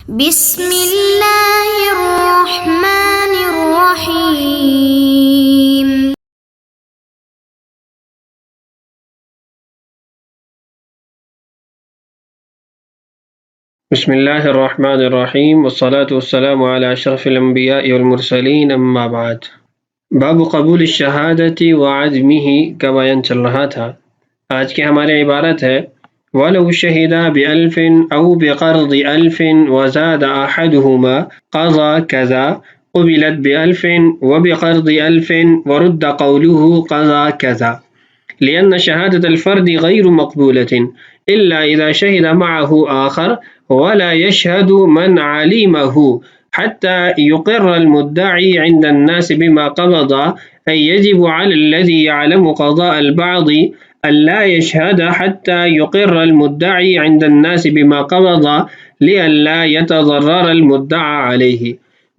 بسم اللہ الرحمن الرحیم. بسم اللہ الرحمن الرحیم والصلاة والسلام علی اشرف الانبیاء والمرسلین اما بعد. باب قبول الشہادت وعدمہ کا بیان چل رہا تھا. آج کی ہماری عبارت ہے وَلَوْ شَهِدَ بِأَلْفٍ أَوْ بِقَرْضِ أَلْفٍ وَزَادَ أَحَدُهُمَا قَضَى كَذَا قُبِلَتْ بِأَلْفٍ وَبِقَرْضِ أَلْفٍ وَرُدَّ قَوْلُهُ قَضَى كَذَا لأن شهادة الفرد غير مقبولة إلا إذا شهد معه آخر ولا يشهد من علمه حتى يقر المدعي عند الناس بما قبض أي يجب على الذي يعلم قضاء البعض ألا يشهد حتى يقر المدعي عند الناس بما قبض لئلا يتضرر المدعى عليه.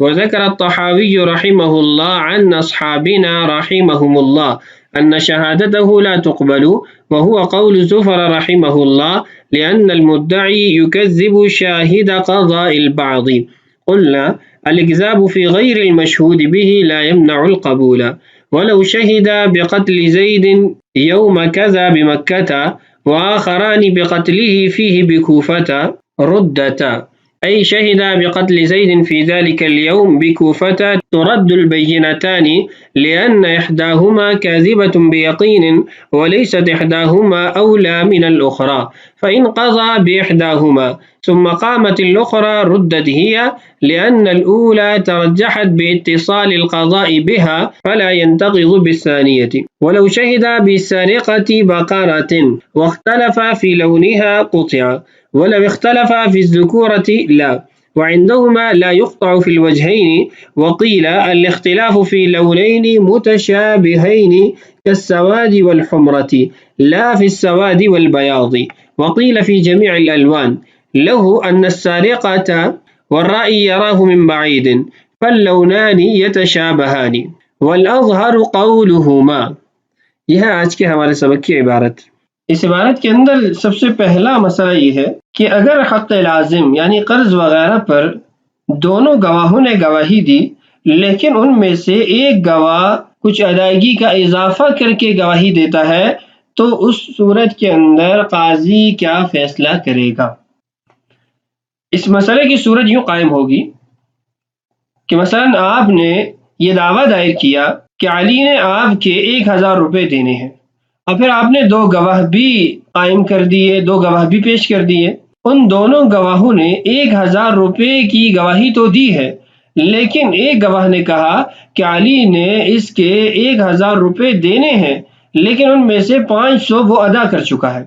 وذكر الطحاوي رحمه الله عن أصحابنا رحمهم الله أن شهادته لا تقبل وهو قول زفر رحمه الله لأن المدعي يكذب شاهد قضاء البعض. قلنا الإكذاب في غير المشهود به لا يمنع القبول. ولو شهد بقتل زيد يوم كذا بمكة وآخران بقتله فيه بكوفة ردتا أي شهد بقتل زيد في ذلك اليوم بكوفة ترد البينتان لأن إحداهما كاذبة بيقين وليست إحداهما أولى من الأخرى فإن قضى بإحداهما ثم قامت الأخرى ردت هي لأن الأولى ترجحت باتصال القضاء بها فلا ينتقض بالثانية. ولو شهد بالسرقة بقرة واختلف في لونها قطع ولو اختلف في الذكورة لا وعندهما لا يقطع في الوجهين. وقيل الاختلاف في لونين متشابهين كالسواد والحمرة لا في السواد والبياض. وقيل في جميع الألوان له أن السارقة والرأي يراه من بعيد فاللونان يتشابهان والأظهر قولهما. یہ ہے آج کے ہمارے سبق کی عبارت. اس عبارت کے اندر سب سے پہلا مسئلہ یہ ہے کہ اگر حق لازم یعنی قرض وغیرہ پر دونوں گواہوں نے گواہی دی لیکن ان میں سے ایک گواہ کچھ ادائیگی کا اضافہ کر کے گواہی دیتا ہے تو اس صورت کے اندر قاضی کیا فیصلہ کرے گا؟ اس مسئلے کی صورت یوں قائم ہوگی کہ مثلا آپ نے یہ دعویٰ دائر کیا کہ علی نے آپ کے 1000 روپے دینے ہیں اور پھر آپ نے 2 گواہ بھی قائم کر دیے، 2 گواہ بھی پیش کر دیے. ان دونوں گواہوں نے 1000 روپے کی گواہی تو دی ہے لیکن ایک گواہ نے کہا کہ علی نے اس کے 1000 روپے دینے ہیں لیکن ان میں سے 500 وہ ادا کر چکا ہے.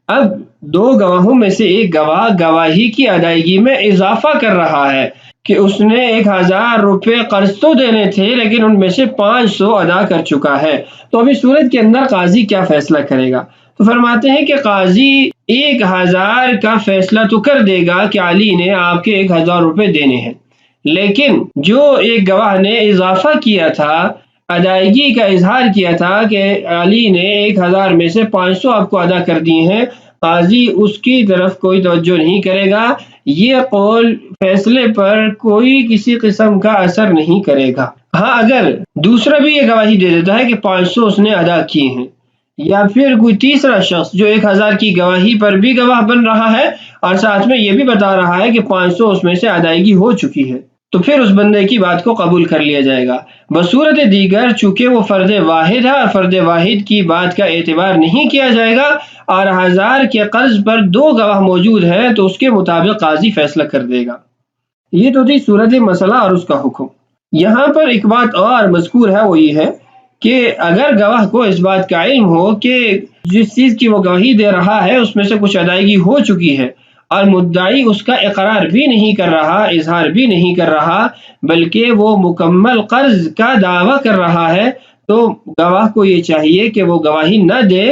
اب 2 گواہوں میں سے ایک گواہ گواہی کی ادائیگی میں اضافہ کر رہا ہے کہ اس نے 1000 روپے قرض تو دینے تھے لیکن ان میں سے 500 ادا کر چکا ہے. تو ابھی صورت کے اندر قاضی کیا فیصلہ کرے گا؟ تو فرماتے ہیں کہ قاضی 1000 کا فیصلہ تو کر دے گا کہ علی نے آپ کے 1000 روپے دینے ہیں لیکن جو ایک گواہ نے اضافہ کیا تھا، ادائیگی کا اظہار کیا تھا کہ علی نے 1000 میں سے 500 آپ کو ادا کر دیے ہیں، قاضی اس کی طرف کوئی توجہ نہیں کرے گا. یہ قول فیصلے پر کوئی کسی قسم کا اثر نہیں کرے گا. ہاں اگر دوسرا بھی یہ گواہی دے دیتا ہے کہ 500 اس نے ادا کیے ہیں یا پھر کوئی تیسرا شخص جو 1000 کی گواہی پر بھی گواہ بن رہا ہے اور ساتھ میں یہ بھی بتا رہا ہے کہ 500 اس میں سے ادائیگی ہو چکی ہے تو پھر اس بندے کی بات کو قبول کر لیا جائے گا. بصورت دیگر چونکہ وہ فرد واحد ہے اور فرد واحد کی بات کا اعتبار نہیں کیا جائے گا اور 1000 کے قرض پر 2 گواہ موجود ہیں تو اس کے مطابق قاضی فیصلہ کر دے گا. یہ تو تھی صورت مسئلہ اور اس کا حکم. یہاں پر ایک بات اور مذکور ہے وہ یہ ہے کہ اگر گواہ کو اس بات کا علم ہو کہ جس چیز کی وہ گواہی دے رہا ہے اس میں سے کچھ ادائیگی ہو چکی ہے اور مدعی اس کا اقرار بھی نہیں کر رہا، اظہار بھی نہیں کر رہا بلکہ وہ مکمل قرض کا دعویٰ کر رہا ہے تو گواہ کو یہ چاہیے کہ وہ گواہی نہ دے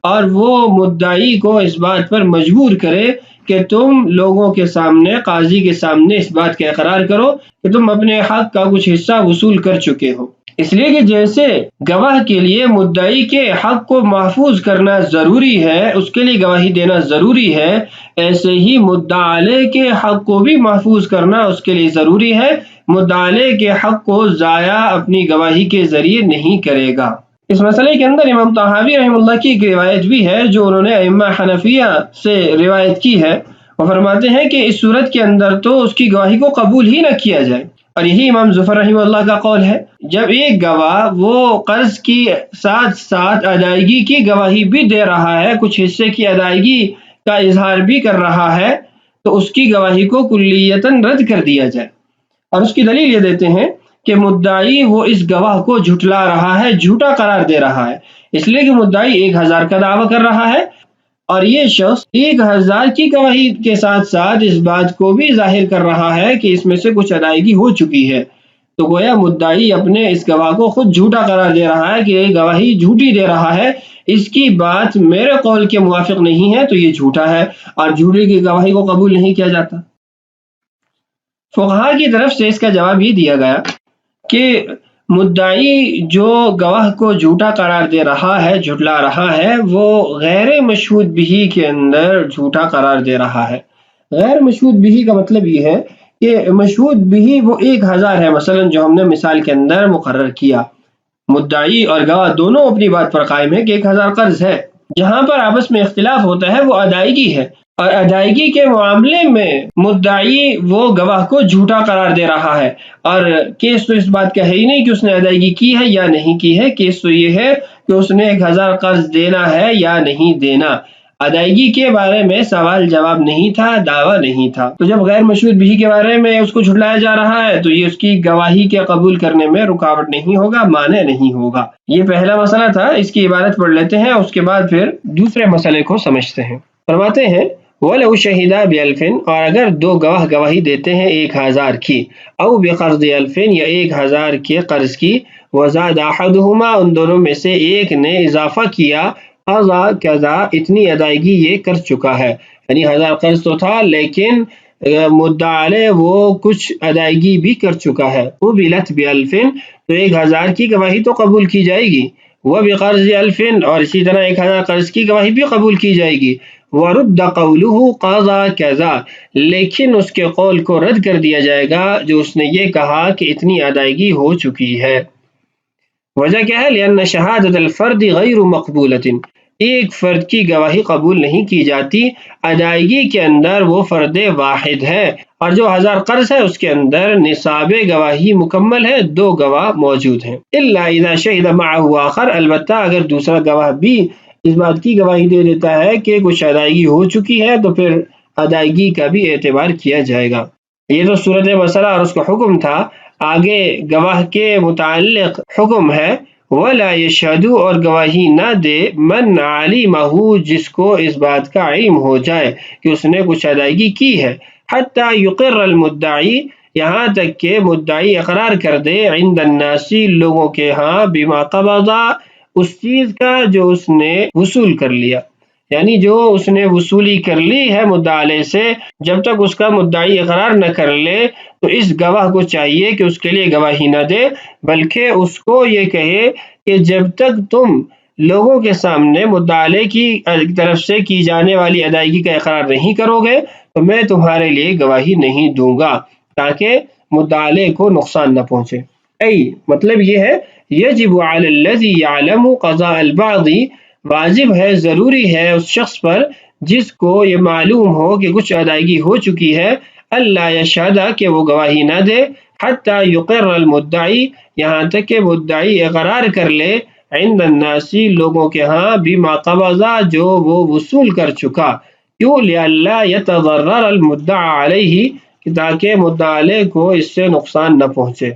اور وہ مدعی کو اس بات پر مجبور کرے کہ تم لوگوں کے سامنے، قاضی کے سامنے اس بات کا اقرار کرو کہ تم اپنے حق کا کچھ حصہ وصول کر چکے ہو. اس لیے کہ جیسے گواہ کے لیے مدعی کے حق کو محفوظ کرنا ضروری ہے، اس کے لیے گواہی دینا ضروری ہے، ایسے ہی مدعا علیہ کے حق کو بھی محفوظ کرنا اس کے لیے ضروری ہے۔ مدعا علیہ کے حق کو ضائع اپنی گواہی کے ذریعے نہیں کرے گا۔ اس مسئلے کے اندر امام طحاوی رحمہ اللہ کی ایک روایت بھی ہے جو انہوں نے ائمہ حنفیہ سے روایت کی ہے۔ وہ فرماتے ہیں کہ اس صورت کے اندر تو اس کی گواہی کو قبول ہی نہ کیا جائے، اور یہی امام ظفر رحمہ اللہ کا قول ہے۔ جب ایک گواہ وہ قرض کی ساتھ ساتھ ادائیگی کی گواہی بھی دے رہا ہے، کچھ حصے کی ادائیگی کا اظہار بھی کر رہا ہے، تو اس کی گواہی کو کلیتاً رد کر دیا جائے۔ اور اس کی دلیل یہ دیتے ہیں کہ مدعی وہ اس گواہ کو جھٹلا رہا ہے، جھوٹا قرار دے رہا ہے، اس لیے کہ مدعی 1000 کا دعویٰ کر رہا ہے، اور یہ شخص 1000 کی گواہی کے ساتھ ساتھ اس بات کو بھی ظاہر کر رہا ہے کہ اس میں سے کچھ ادائیگی ہو چکی ہے، تو گویا مدعی اپنے اس گواہ کو خود جھوٹا قرار دے رہا ہے کہ یہ گواہی جھوٹی دے رہا ہے، اس کی بات میرے قول کے موافق نہیں ہے، تو یہ جھوٹا ہے، اور جھوٹے کی گواہی کو قبول نہیں کیا جاتا۔ فقہا کی طرف سے اس کا جواب یہ دیا گیا کہ مدعی جو گواہ کو جھوٹا قرار دے رہا ہے، جھٹلا رہا ہے، وہ غیر مشہود بہ کے اندر جھوٹا قرار دے رہا ہے۔ غیر مشہود بہ کا مطلب یہ ہے کہ مشہود بہ وہ 1000 ہے، مثلا جو ہم نے مثال کے اندر مقرر کیا، مدعی اور گواہ دونوں اپنی بات پر قائم ہے کہ 1000 قرض ہے۔ جہاں پر آپس میں اختلاف ہوتا ہے وہ ادائیگی ہے، اور ادائیگی کے معاملے میں مدعی وہ گواہ کو جھوٹا قرار دے رہا ہے، اور کیس تو اس بات کا ہے ہی نہیں کہ اس نے ادائیگی کی ہے یا نہیں کی ہے، کیس تو یہ ہے کہ اس نے 1000 قرض دینا ہے یا نہیں دینا۔ ادائیگی کے بارے میں سوال جواب نہیں تھا، دعویٰ نہیں تھا، تو جب غیر مشہود بہ کے بارے میں اس کو جھٹلایا جا رہا ہے تو یہ اس کی گواہی کے قبول کرنے میں رکاوٹ نہیں ہوگا، مانع نہیں ہوگا۔ یہ پہلا مسئلہ تھا، اس کی عبارت پڑھ لیتے ہیں، اس کے بعد پھر دوسرے مسئلے کو سمجھتے ہیں۔ فرماتے ہیں وَلَوْ شَهِدَا بِأَلْفٍ، اور اگر 2 گواہ گواہی دیتے ہیں 1000 کی، او بقرض 1000 یا 1000 کے قرض کی، وزاد احدهما، ان دونوں میں سے ایک نے اضافہ کیا، قضا کذا، اتنی ادائیگی یہ کر چکا ہے، یعنی 1000 قرض تو تھا لیکن مدعا علیہ وہ کچھ ادائیگی بھی کر چکا ہے، قبلت ب1000، تو 1000 کی گواہی تو قبول کی جائے گی، وبقرض 1000، اور اسی طرح 1000 قرض کی گواہی بھی قبول کی جائے گی، ورد قولہ قضا کذا، لیکن اس کے قول کو رد کر دیا جائے گا جو اس نے یہ کہا کہ اتنی ادائیگی ہو چکی ہے۔ وجہ کیا ہے؟ لأن شہادت الفرد غیر مقبولۃ، ایک فرد کی گواہی قبول نہیں کی جاتی، ادائیگی کے اندر وہ فرد واحد ہے، اور جو 1000 قرض ہے اس کے اندر نصاب گواہی مکمل ہے، 2 گواہ موجود ہیں۔ الا اذا شہد معه آخر، البتہ اگر دوسرا گواہ بھی اس بات کی گواہی دے دیتا ہے کہ کچھ ادائیگی ہو چکی ہے، تو پھر ادائیگی کا بھی اعتبار کیا جائے گا۔ یہ تو صورت مسئلہ اور اس کا حکم تھا، آگے گواہ کے متعلق حکم ہے وَلَا يَشْهَدُ، اور گواہی نہ دے من عَلِمَهُ، جس کو اس بات کا علم ہو جائے کہ اس نے کچھ ادائیگی کی ہے، حتی يقر المدعی، یہاں تک کہ مدعی اقرار کر دے، عند الناس، لوگوں کے ہاں، بما قبض، اس چیز کا جو اس نے وصول کر لیا، یعنی جو اس نے وصولی کر لی ہے مدعا علیہ سے، جب تک اس کا مدعی اقرار نہ کر لے تو اس گواہ کو چاہیے کہ اس کے لیے گواہی نہ دے، بلکہ اس کو یہ کہے کہ جب تک تم لوگوں کے سامنے مدعا علیہ کی طرف سے کی جانے والی ادائیگی کا اقرار نہیں کرو گے تو میں تمہارے لیے گواہی نہیں دوں گا، تاکہ مدعا علیہ کو نقصان نہ پہنچے۔ مطلب یہ ہے یجب علی الذی یعلم قضاء البعض، واجب ہے، ضروری ہے اس شخص پر جس کو یہ معلوم ہو کہ کچھ ادائیگی ہو چکی ہے، اللہ یشہد، کہ وہ گواہی نہ دے، حتی یقر المدعی، یہاں تک کہ مدعی اقرار کر لے، عند الناس، لوگوں کے ہاں، بما قبض، جو وہ وصول کر چکا، کیوں؟ لئلا یتضرر المدعی علیہ، تاکہ مدعا علیہ کو اس سے نقصان نہ پہنچے۔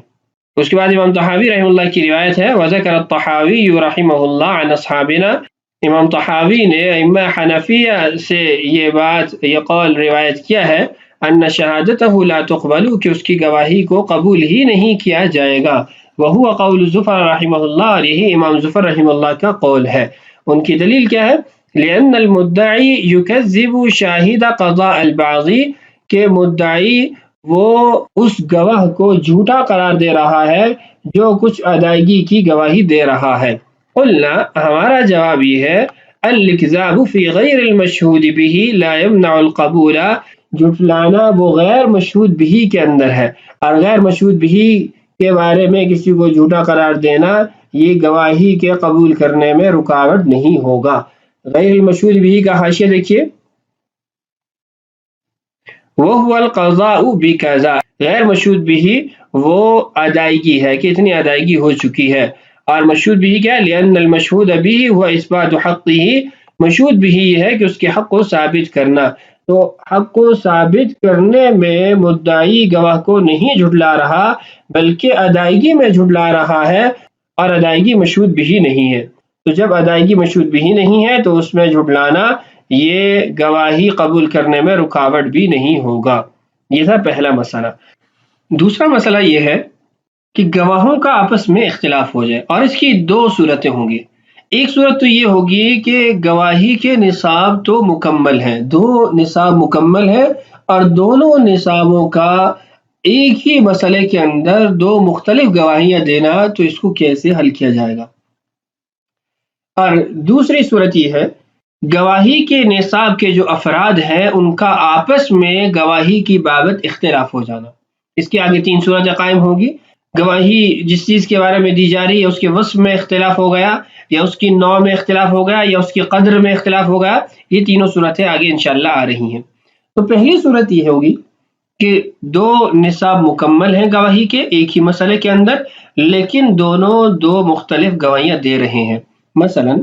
اس کے بعد امام طحاوی رحمہ اللہ کی روایت ہے، وذکر الطحاوی رحمہ اللہ عن اصحابنا، امام طحاوی نے ائمہ حنفیہ سے یہ قول روایت کیا ہے، ان شہادتہ لا تقبل، کہ اس کی گواہی کو قبول ہی نہیں کیا جائے گا، وہو قول زفر رحمہ اللہ، اور یہی امام زفر رحمہ اللہ کا قول ہے۔ ان کی دلیل کیا ہے؟ لأن المدعی یکذب شاہد قضاء البعض، کہ مدعی وہ اس گواہ کو جھوٹا قرار دے رہا ہے جو کچھ ادائیگی کی گواہی دے رہا ہے۔ قلنا، ہمارا جواب یہ ہے، الاکذاب فی غیر المشہود بہ لا یمنع القبول، جھٹلانا وہ غیر مشہود بہ کے اندر ہے، اور غیر مشہود بہ کے بارے میں کسی کو جھوٹا قرار دینا یہ گواہی کے قبول کرنے میں رکاوٹ نہیں ہوگا۔ غیر المشہود بہ کا حاشیہ دیکھیے، وَهُوَ الْقَضَاءُ بِكَذَا، غیر مشہود بہ وہ ادائیگی ہے کہ اتنی ادائیگی ہو چکی ہے، اور مشہود بہ کیا ہے؟ لِأَنَّ الْمَشْهُودَ بِهِ هُوَ إِثْبَاتُ حَقِّهِ، مشہود بہ یہ ہے کہ اس کے حق کو ثابت کرنا، تو حق کو ثابت کرنے میں مدعی گواہ کو نہیں جھٹلا رہا بلکہ ادائیگی میں جھٹلا رہا ہے، اور ادائیگی مشہود بہ نہیں ہے، تو جب ادائیگی مشہود بہ نہیں ہے تو اس میں جھٹلانا یہ گواہی قبول کرنے میں رکاوٹ بھی نہیں ہوگا۔ یہ تھا پہلا مسئلہ۔ دوسرا مسئلہ یہ ہے کہ گواہوں کا آپس میں اختلاف ہو جائے، اور اس کی دو صورتیں ہوں گی۔ ایک صورت تو یہ ہوگی کہ گواہی کے نصاب تو مکمل ہیں، دو نصاب مکمل ہیں، اور دونوں نصابوں کا ایک ہی مسئلے کے اندر دو مختلف گواہیاں دینا، تو اس کو کیسے حل کیا جائے گا۔ اور دوسری صورت یہ ہے، گواہی کے نصاب کے جو افراد ہیں ان کا آپس میں گواہی کی بابت اختلاف ہو جانا۔ اس کے آگے تین صورتیں قائم ہوگی۔ گواہی جس چیز کے بارے میں دی جا رہی ہے اس کے وصف میں اختلاف ہو گیا، یا اس کی نوع میں اختلاف ہو گیا، یا اس کی قدر میں اختلاف ہو گیا۔ یہ تینوں صورتیں آگے انشاءاللہ آ رہی ہیں۔ تو پہلی صورت یہ ہوگی کہ دو نصاب مکمل ہیں گواہی کے ایک ہی مسئلے کے اندر، لیکن دونوں دو مختلف گواہیاں دے رہے ہیں۔ مثلا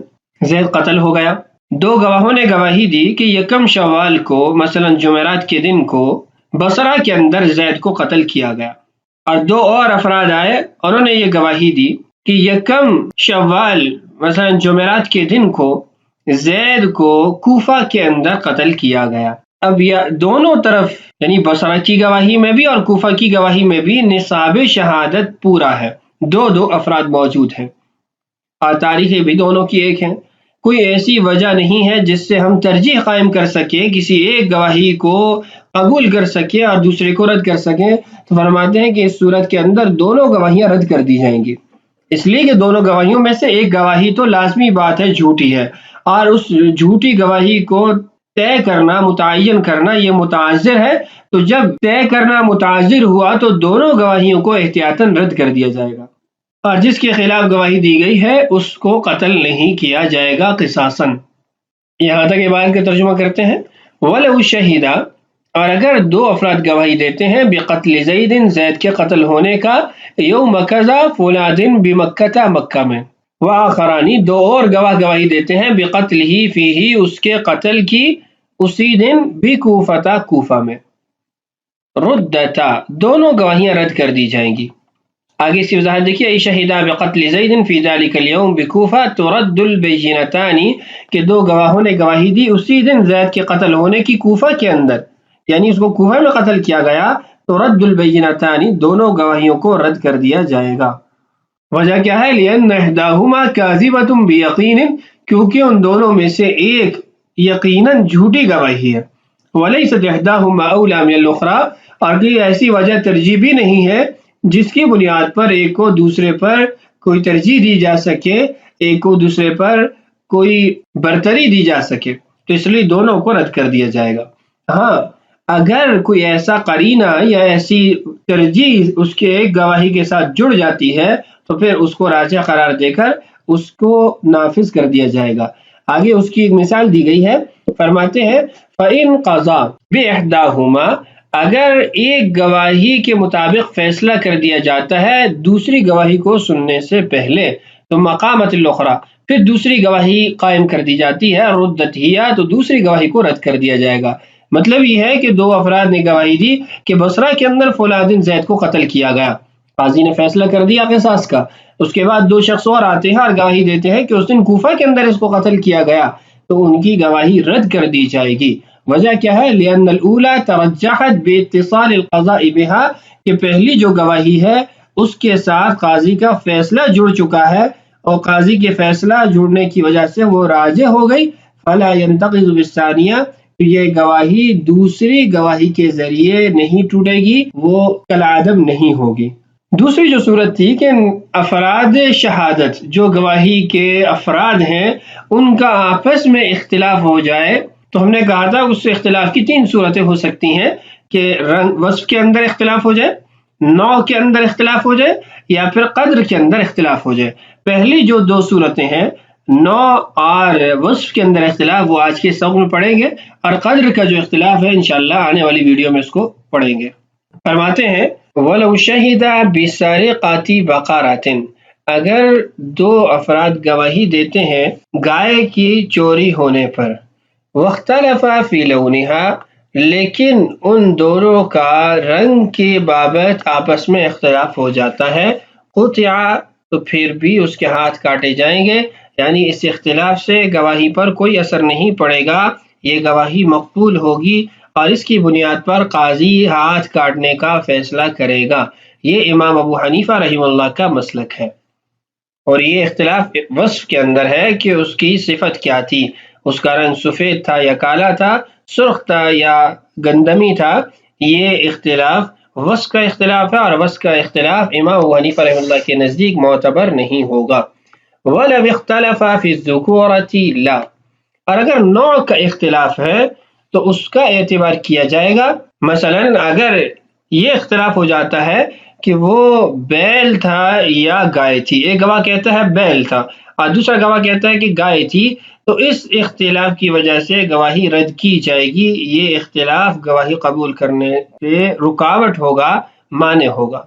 زید قتل ہو گیا، دو گواہوں نے گواہی دی کہ یکم شوال کو، مثلا جمعرات کے دن کو، بصرہ کے اندر زید کو قتل کیا گیا، اور دو اور افراد آئے انہوں نے یہ گواہی دی کہ یکم شوال مثلا جمعرات کے دن کو زید کو کوفہ کے اندر قتل کیا گیا۔ اب یہ دونوں طرف یعنی بصرہ کی گواہی میں بھی اور کوفہ کی گواہی میں بھی نصاب شہادت پورا ہے، دو دو افراد موجود ہیں، اور تاریخیں بھی دونوں کی ایک ہیں۔ کوئی ایسی وجہ نہیں ہے جس سے ہم ترجیح قائم کر سکیں، کسی ایک گواہی کو قبول کر سکیں اور دوسرے کو رد کر سکیں، تو فرماتے ہیں کہ اس صورت کے اندر دونوں گواہیاں رد کر دی جائیں گی، اس لیے کہ دونوں گواہیوں میں سے ایک گواہی تو لازمی بات ہے جھوٹی ہے، اور اس جھوٹی گواہی کو طے کرنا، متعین کرنا یہ متعذر ہے، تو جب طے کرنا متعذر ہوا تو دونوں گواہیوں کو احتیاطاً رد کر دیا جائے گا، اور جس کے خلاف گواہی دی گئی ہے اس کو قتل نہیں کیا جائے گا قصاصاً۔ یہاں تک عبارت کا ترجمہ کرتے ہیں، وَلَوْ شَهِدَ، اور اگر دو افراد گواہی دیتے ہیں بقتل زید، زید کے قتل ہونے کا، یوم کذا فلاں دن بمکہ، مکہ میں، وآخرانی، دو اور گواہی دیتے ہیں بقتل ہی فیہ، اس کے قتل کی اسی دن، بکوفہ، کوفہ میں، ردتا، دونوں گواہیاں رد کر دی جائیں گی۔ آگے اس کی وضاحت دیکھیے، ای شہیدہ بقتل زید فی ذلک الیوم بکوفہ ترد البینتان، کہ دو گواہوں نے گواہی دی اسی دن زید کے قتل ہونے کی کوفہ کے اندر، یعنی اس کو کوفہ میں قتل کیا گیا، تو رد البینتان، دونوں گواہیوں کو رد کر دیا جائے گا۔ وجہ کیا ہے؟ لأن احداہما کاذبۃ بیقین، کیونکہ ان دونوں میں سے ایک یقیناً جھوٹی گواہی ہے، ولیست احداہما اولی من الاخری، اور کوئی ایسی وجہ ترجیح بھی نہیں ہے جس کی بنیاد پر ایک کو دوسرے پر کوئی ترجیح دی جا سکے، ایک کو دوسرے پر کوئی برتری دی جا سکے، تو اس لیے دونوں کو رد کر دیا جائے گا۔ ہاں اگر کوئی ایسا قرینہ یا ایسی ترجیح اس کے ایک گواہی کے ساتھ جڑ جاتی ہے تو پھر اس کو راجح قرار دے کر اس کو نافذ کر دیا جائے گا۔ آگے اس کی ایک مثال دی گئی ہے، فرماتے ہیں فَإِنْ قَضَى بِإِحْدَاهُمَا، اگر ایک گواہی کے مطابق فیصلہ کر دیا جاتا ہے دوسری گواہی کو سننے سے پہلے، تو مقامت الاخری، پھر دوسری گواہی قائم کر دی جاتی ہے، ردت ہی، تو دوسری گواہی کو رد کر دیا جائے گا۔ مطلب یہ ہے کہ دو افراد نے گواہی دی کہ بصرہ کے اندر فلاں دن زید کو قتل کیا گیا، قاضی نے فیصلہ کر دیا قصاص کا، اس کے بعد دو شخص اور آتے ہیں اور گواہی دیتے ہیں کہ اس دن کوفہ کے اندر اس کو قتل کیا گیا، تو ان کی گواہی رد کر دی جائے گی۔ وجہ کیا ہے؟ لأن الاولى ترجحت باتصال القضاء بها، کہ پہلی جو گواہی ہے اس کے ساتھ قاضی کا فیصلہ جڑ چکا ہے، اور قاضی کے فیصلہ جڑنے کی وجہ سے وہ راجح ہو گئی، فلا ينتقض بالثانیہ، تو یہ گواہی دوسری گواہی کے ذریعے نہیں ٹوٹے گی، وہ کالعدم نہیں ہوگی۔ دوسری جو صورت تھی کہ افراد شہادت، جو گواہی کے افراد ہیں، ان کا آپس میں اختلاف ہو جائے، تو ہم نے کہا تھا اس اختلاف کی 3 صورتیں ہو سکتی ہیں کہ وصف کے اندر اختلاف ہو جائے، نوع کے اندر اختلاف ہو جائے، یا پھر قدر کے اندر اختلاف ہو جائے۔ پہلی جو 2 صورتیں ہیں، نوع اور وصف کے اندر اختلاف، وہ آج کے سبق میں پڑھیں گے، اور قدر کا جو اختلاف ہے انشاءاللہ آنے والی ویڈیو میں اس کو پڑھیں گے۔ فرماتے ہیں وَلَوْ شَهِدَ بِسَرِقَةِ بَقَرَةٍ، اگر 2 افراد گواہی دیتے ہیں گائے کی چوری ہونے پر، وَاخْتَلَفَا فِي لَوْنِهَا، لیکن ان دونوں کا رنگ کی بابت آپس میں اختلاف ہو جاتا ہے، قُطِعَ، تو پھر بھی اس کے ہاتھ کاٹے جائیں گے، یعنی اس اختلاف سے گواہی پر کوئی اثر نہیں پڑے گا، یہ گواہی مقبول ہوگی اور اس کی بنیاد پر قاضی ہاتھ کاٹنے کا فیصلہ کرے گا۔ یہ امام ابو حنیفہ رحمہ اللہ کا مسلک ہے، اور یہ اختلاف وصف کے اندر ہے کہ اس کی صفت کیا تھی، اس کا رنگ سفید تھا یا کالا تھا، سرخ تھا یا گندمی تھا۔ یہ اختلاف وصف کا اختلاف ہے، اور وصف کا اختلاف امام ابو حنیفہ رحمہ اللہ کے نزدیک معتبر نہیں ہوگا۔ وَلَوِ اخْتَلَفَ فِي الذُّكُورَةِ لَا، اور اگر نوع کا اختلاف ہے تو اس کا اعتبار کیا جائے گا۔ مثلا اگر یہ اختلاف ہو جاتا ہے کہ وہ بیل تھا یا گائے تھی، ایک گواہ کہتا ہے بیل تھا اور دوسرا گواہ کہتا ہے کہ گائے تھی، تو اس اختلاف کی وجہ سے گواہی رد کی جائے گی، یہ اختلاف گواہی قبول کرنے سے رکاوٹ ہوگا، مانع ہوگا۔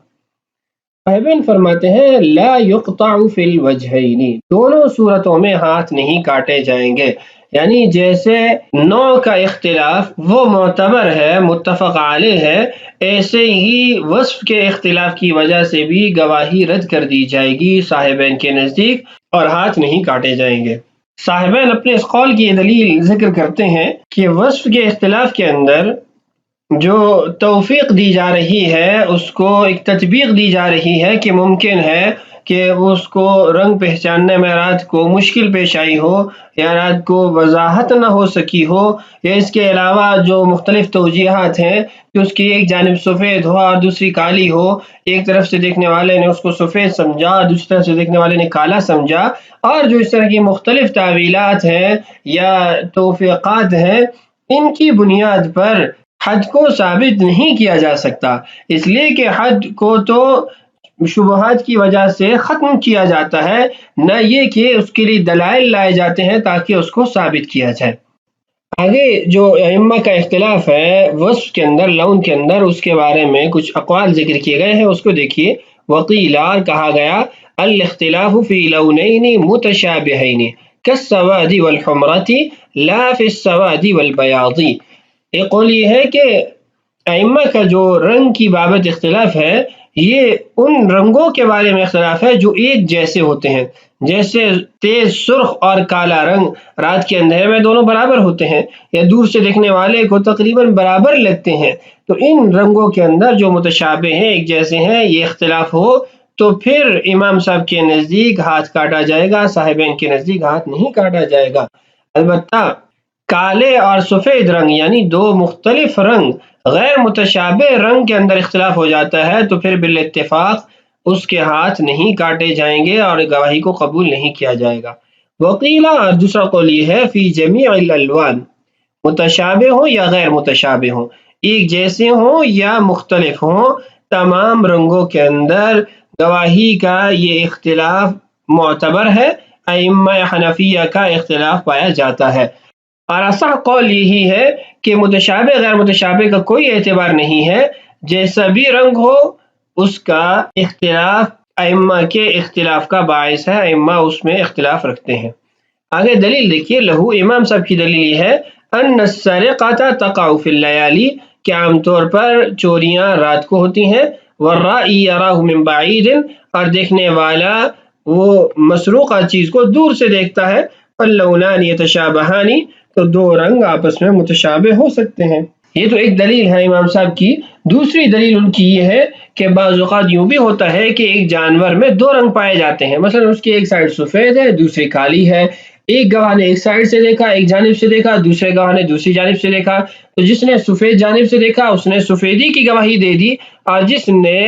صاحبین فرماتے ہیں لا يقطع فی الوجہین، دونوں صورتوں میں ہاتھ نہیں کاٹے جائیں گے، یعنی جیسے نوع کا اختلاف وہ معتبر ہے، متفق علیہ ہے، ایسے ہی وصف کے اختلاف کی وجہ سے بھی گواہی رد کر دی جائے گی صاحبین کے نزدیک، اور ہاتھ نہیں کاٹے جائیں گے۔ صاحبین اپنے اس قول کی دلیل ذکر کرتے ہیں کہ وصف کے اختلاف کے اندر جو توفیق دی جا رہی ہے، اس کو ایک تطبیق دی جا رہی ہے کہ ممکن ہے کہ اس کو رنگ پہچاننے میں رات کو مشکل پیش آئی ہو، یا رات کو وضاحت نہ ہو سکی ہو، یا اس کے علاوہ جو مختلف توجیحات ہیں کہ اس کی ایک جانب سفید ہو اور دوسری کالی ہو، ایک طرف سے دیکھنے والے نے اس کو سفید سمجھا اور دوسری طرف سے دیکھنے والے نے کالا سمجھا، اور جو اس طرح کی مختلف تعویلات ہیں یا توفیقات ہیں، ان کی بنیاد پر حد کو ثابت نہیں کیا جا سکتا، اس لیے کہ حد کو تو شبہات کی وجہ سے ختم کیا جاتا ہے، نہ یہ کہ اس کے لیے دلائل لائے جاتے ہیں تاکہ اس کو ثابت کیا جائے۔ آگے جو ائمہ کا اختلاف ہے وصف کے اندر، لون کے اندر، اس کے بارے میں کچھ اقوال ذکر کیے گئے ہیں، اس کو دیکھیے۔ وقیل، کہا گیا، الاختلاف فی لونین متشابہین کالسواد والحمرۃ لا فی السواد والبیاض۔ ایک قول یہ ہے کہ ائمہ کا جو رنگ کی بابت اختلاف ہے، یہ ان رنگوں کے بارے میں اختلاف ہے جو ایک جیسے ہوتے ہیں، جیسے تیز سرخ اور کالا رنگ رات کے اندھیرے میں دونوں برابر ہوتے ہیں، یا دور سے دیکھنے والے کو تقریباً برابر لگتے ہیں، تو ان رنگوں کے اندر جو متشابہ ہیں، ایک جیسے ہیں، یہ اختلاف ہو تو پھر امام صاحب کے نزدیک ہاتھ کاٹا جائے گا، صاحبین کے نزدیک ہاتھ نہیں کاٹا جائے گا۔ البتہ کالے اور سفید رنگ، یعنی 2 مختلف رنگ، غیر متشابہ رنگ کے اندر اختلاف ہو جاتا ہے تو پھر بالاتفاق اس کے ہاتھ نہیں کاٹے جائیں گے اور گواہی کو قبول نہیں کیا جائے گا۔ وقیلا، اور دوسرا قول یہ ہے، فی جمیع الالوان، متشابہ ہوں یا غیر متشابہ ہوں، ایک جیسے ہوں یا مختلف ہوں، تمام رنگوں کے اندر گواہی کا یہ اختلاف معتبر ہے، ائمہ حنفیہ کا اختلاف پایا جاتا ہے۔ اور اصح قول یہی ہے کہ متشابہ غیر متشابہ کا کوئی اعتبار نہیں ہے، جیسا بھی رنگ ہو اس کا اختلاف ائمہ کے اختلاف کا باعث ہے، ائمہ اس میں اختلاف رکھتے ہیں۔ آگے دلیل دیکھیے، لہو، امام صاحب کی دلیل یہ ہے، ان السرقۃ تقع فی اللیالی، کہ عام طور پر چوریاں رات کو ہوتی ہیں، والرائی یراہ من بعید، اور دیکھنے والا وہ مسروقہ چیز کو دور سے دیکھتا ہے، فاللونان یتشابہان، تو 2 رنگ آپس میں متشابہ ہو سکتے ہیں۔ یہ تو ایک دلیل ہے امام صاحب کی۔ دوسری دلیل ان کی یہ ہے کہ بعض اوقات یوں بھی ہوتا ہے کہ ایک جانور میں 2 رنگ پائے جاتے ہیں، مثلا اس کی ایک سائڈ سفید ہے، دوسری کالی ہے، ایک گواہ نے ایک سائڈ سے دیکھا، ایک جانب سے دیکھا، دوسرے گواہ نے دوسری جانب سے دیکھا، تو جس نے سفید جانب سے دیکھا اس نے سفیدی کی گواہی دے دی، اور جس نے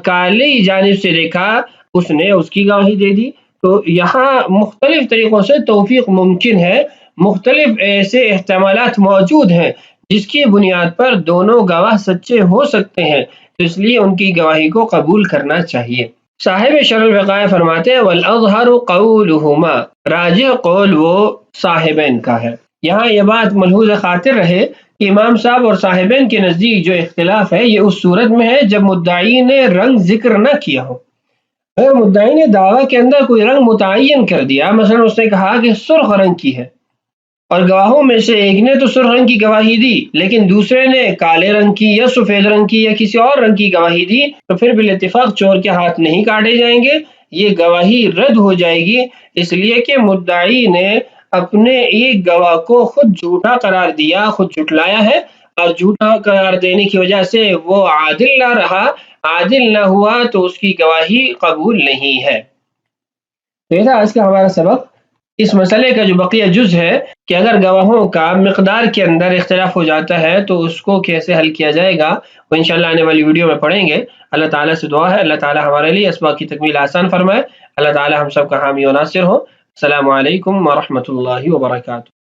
کالی جانب سے دیکھا اس نے اس کی گواہی دے دی۔ تو یہاں مختلف طریقوں سے توفیق ممکن ہے، مختلف ایسے احتمالات موجود ہیں جس کی بنیاد پر دونوں گواہ سچے ہو سکتے ہیں، تو اس لیے ان کی گواہی کو قبول کرنا چاہیے۔ صاحب شرح الوقائع فرماتے ہیں والأظہر قولہما، راجح قول وہ صاحبین کا ہے۔ یہاں یہ بات ملحوظ خاطر رہے کہ امام صاحب اور صاحبین کے نزدیک جو اختلاف ہے یہ اس صورت میں ہے جب مدعی نے رنگ ذکر نہ کیا ہو۔ اگر مدعی نے دعویٰ کے اندر کوئی رنگ متعین کر دیا، مثلا اس نے کہا کہ سرخ رنگ کی ہے، اور گواہوں میں سے ایک نے تو سرخ رنگ کی گواہی دی لیکن دوسرے نے کالے رنگ کی یا سفید رنگ کی یا کسی اور رنگ کی گواہی دی، تو پھر بالاتفاق چور کے ہاتھ نہیں کاٹے جائیں گے، یہ گواہی رد ہو جائے گی، اس لیے کہ مدعی نے اپنے ایک گواہ کو خود جھوٹا قرار دیا، خود جھٹلایا ہے، اور جھوٹا قرار دینے کی وجہ سے وہ عادل نہ رہا، عادل نہ ہوا تو اس کی گواہی قبول نہیں ہے۔ تو یہ تھا آج کا ہمارا سبق۔ اس مسئلے کا جو بقیہ جز ہے کہ اگر گواہوں کا مقدار کے اندر اختلاف ہو جاتا ہے تو اس کو کیسے حل کیا جائے گا، وہ انشاءاللہ آنے والی ویڈیو میں پڑھیں گے۔ اللہ تعالیٰ سے دعا ہے اللہ تعالیٰ ہمارے لیے اسباق کی تکمیل آسان فرمائے، اللہ تعالیٰ ہم سب کا حامی و ناصر ہو۔ السلام علیکم ورحمۃ اللہ وبرکاتہ۔